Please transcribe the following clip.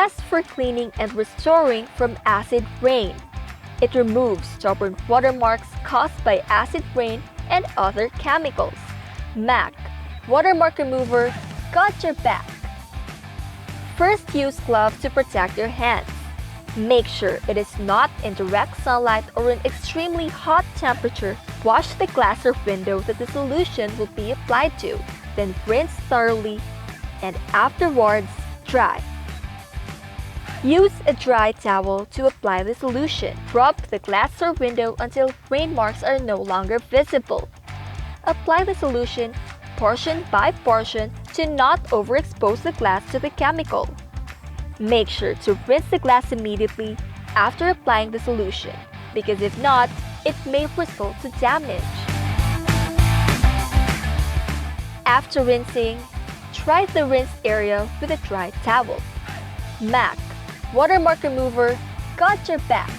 best for cleaning and restoring from acid rain. It removes stubborn watermarks caused by acid rain and other chemicals. MAC Watermark Remover got your back. First, use gloves to protect your hands. Make sure it is not in direct sunlight or in extremely hot temperature. Wash the glass or window that the solution will be applied to. Then rinse thoroughly and afterwards dry. Use a dry towel to apply the solution. Rub the glass or window until rain marks are no longer visible. Apply the solution portion by portion to not overexpose the glass to the chemical. Make sure to rinse the glass immediately after applying the solution, because if not, it may result to damage. After rinsing, dry the rinsed area with a dry towel. MAC Watermark Remover got your back.